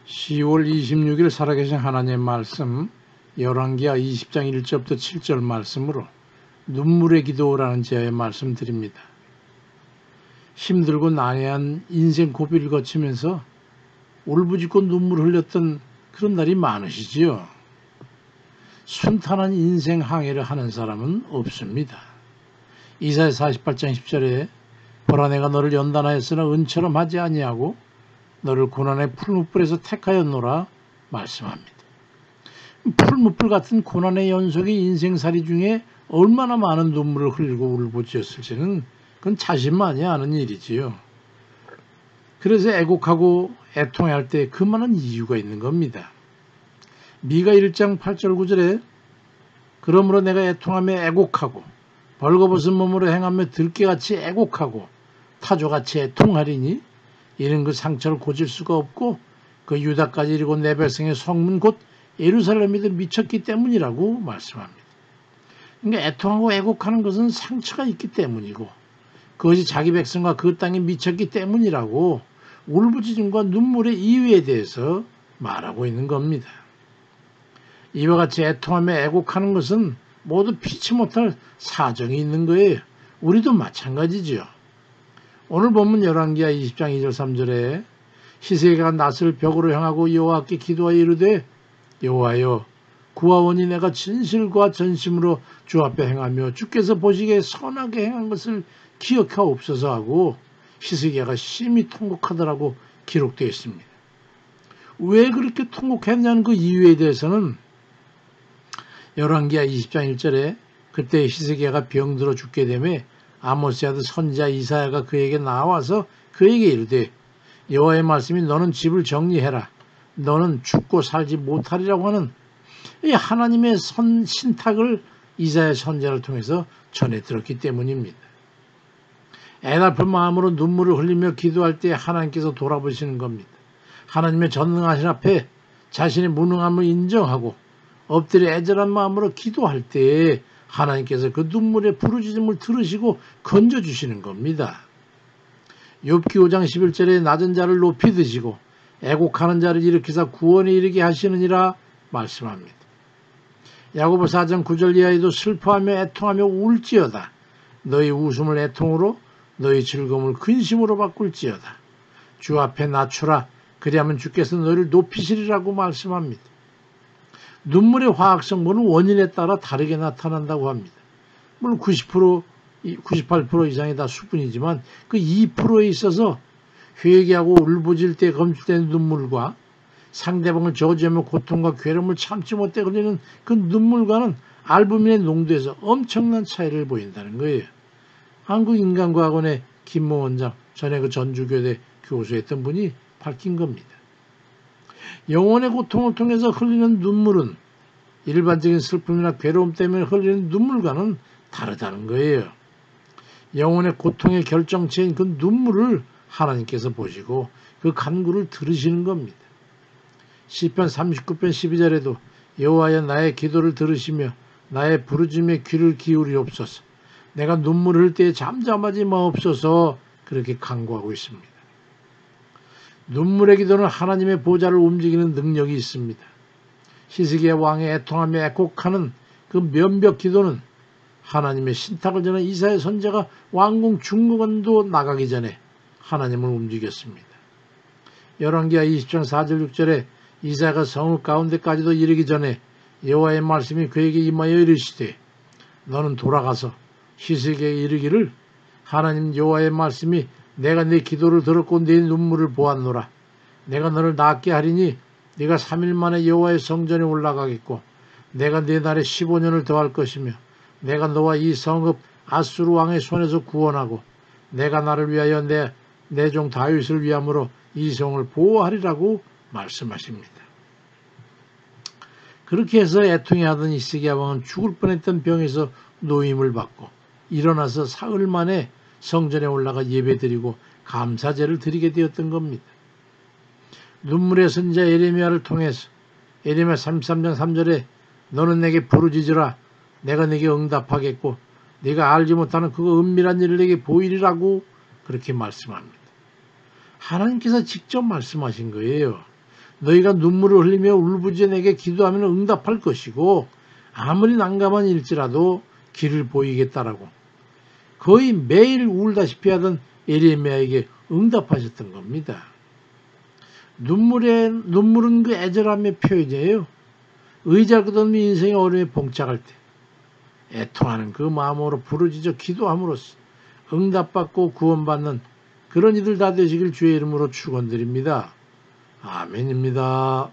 10월 26일 살아계신 하나님의 말씀 열왕기하 20장 1절부터 7절 말씀으로 눈물의 기도라는 제의 말씀 드립니다. 힘들고 난해한 인생 고비를 거치면서 울부짖고 눈물을 흘렸던 그런 날이 많으시지요. 순탄한 인생 항해를 하는 사람은 없습니다. 이사야 48장 10절에 보라 내가 너를 연단하였으나 은처럼 하지 아니하고 너를 고난의 풀무불에서 택하였노라 말씀합니다. 풀무불 같은 고난의 연속의 인생살이 중에 얼마나 많은 눈물을 흘리고 울부짖었을지는 그건 자신만이 아는 일이지요. 그래서 애곡하고 애통할 때 그만한 이유가 있는 겁니다. 미가 1장 8절 9절에 그러므로 내가 애통하며 애곡하고 벌거벗은 몸으로 행하며 들깨같이 애곡하고 타조같이 애통하리니 이는 그 상처를 고칠 수가 없고 그 유다까지 이르고 내 백성의 성문 곧 예루살렘에도 미쳤기 때문이라고 말씀합니다. 그러니까 애통하고 애곡하는 것은 상처가 있기 때문이고 그것이 자기 백성과 그 땅에 미쳤기 때문이라고 울부짖음과 눈물의 이유에 대해서 말하고 있는 겁니다. 이와 같이 애통하며 애곡하는 것은 모두 피치 못할 사정이 있는 거예요. 우리도 마찬가지지요. 오늘 본문 열왕기하 20장 2절 3절에 히스기야가 낯을 벽으로 향하고 여호와께 기도하여 이르되 여호와여 구하오니 내가 진실과 전심으로 주 앞에 행하며 주께서 보시기에 선하게 행한 것을 기억하옵소서 하고 히스기야가 심히 통곡하더라고 기록되어 있습니다. 왜 그렇게 통곡했냐는 그 이유에 대해서는 열왕기하 20장 1절에 그때 히스기야가 병들어 죽게 되매 아모스의 아들 선지자 이사야가 그에게 나와서 그에게 이르되 여호와의 말씀이 너는 집을 정리해라. 너는 죽고 살지 못하리라고 하는 이 하나님의 신탁을 이사야 선지자를 통해서 전해 들었기 때문입니다. 애달픈 마음으로 눈물을 흘리며 기도할 때 하나님께서 돌아보시는 겁니다. 하나님의 전능하신 앞에 자신의 무능함을 인정하고 엎드려 애절한 마음으로 기도할 때 하나님께서 그 눈물의 부르짖음을 들으시고 건져주시는 겁니다. 욥기 5장 11절에 낮은 자를 높이 드시고 애곡하는 자를 일으키사 구원에 이르게 하시느니라 말씀합니다. 야고보 4장 9절 이하에도 슬퍼하며 애통하며 울지어다. 너희 웃음을 애통으로 너희 즐거움을 근심으로 바꿀지어다. 주 앞에 낮추라. 그리하면 주께서 너희를 높이시리라고 말씀합니다. 눈물의 화학 성분은 원인에 따라 다르게 나타난다고 합니다. 물론 90%, 98% 이상이 다 수분이지만 그 2%에 있어서 회개하고 울부짖을 때 검출되는 눈물과 상대방을 저주하며 고통과 괴로움을 참지 못해 흘리는 그 눈물과는 알부민의 농도에서 엄청난 차이를 보인다는 거예요. 한국인간과학원의 김모 원장, 전에 그 전주교대 교수였던 분이 밝힌 겁니다. 영혼의 고통을 통해서 흘리는 눈물은 일반적인 슬픔이나 괴로움 때문에 흘리는 눈물과는 다르다는 거예요. 영혼의 고통의 결정체인 그 눈물을 하나님께서 보시고 그 간구를 들으시는 겁니다. 시편 39편 12절에도 여호와여 나의 기도를 들으시며 나의 부르짖음에 귀를 기울이옵소서. 내가 눈물을 흘릴 때에 잠잠하지 마옵소서. 그렇게 간구하고 있습니다. 눈물의 기도는 하나님의 보좌를 움직이는 능력이 있습니다. 히스기야 왕의 애통하며 애곡하는 그 면벽 기도는 하나님의 신탁을 전한 이사야 선지자가 왕궁 중간도 나가기 전에 하나님을 움직였습니다. 열왕기하 20장 4절 6절에 이사야가 성읍 가운데까지도 이르기 전에 여호와의 말씀이 그에게 임하여 이르시되 너는 돌아가서 히스기야에게 이르기를 하나님 여호와의 말씀이 내가 네 기도를 들었고 네 눈물을 보았노라. 내가 너를 낫게 하리니 네가 3일 만에 여호와의 성전에 올라가겠고 내가 네 날에 15년을 더할 것이며 내가 너와 이 성읍 아수르 왕의 손에서 구원하고 내가 나를 위하여 내 종 다윗을 위함으로 이 성을 보호하리라고 말씀하십니다. 그렇게 해서 애통해하던 히스기야 왕은 죽을 뻔했던 병에서 노임을 받고 일어나서 사흘 만에 성전에 올라가 예배드리고 감사제를 드리게 되었던 겁니다. 눈물의 선지자 예레미야를 통해서 예레미야 33장 3절에 너는 내게 부르짖으라 내가 내게 응답하겠고 네가 알지 못하는 그거 은밀한 일을 내게 보이리라고 그렇게 말씀합니다. 하나님께서 직접 말씀하신 거예요. 너희가 눈물을 흘리며 울부짖어 내게 기도하면 응답할 것이고 아무리 난감한 일지라도 길을 보이겠다라고 거의 매일 울다시피 하던 예레미야에게 응답하셨던 겁니다. 눈물은 그 애절함의 표현이에요. 의자 끝없는 인생의 어려움에 봉착할 때 애통하는 그 마음으로 부르짖어 기도함으로써 응답받고 구원받는 그런 이들 다 되시길 주의 이름으로 축원드립니다. 아멘입니다.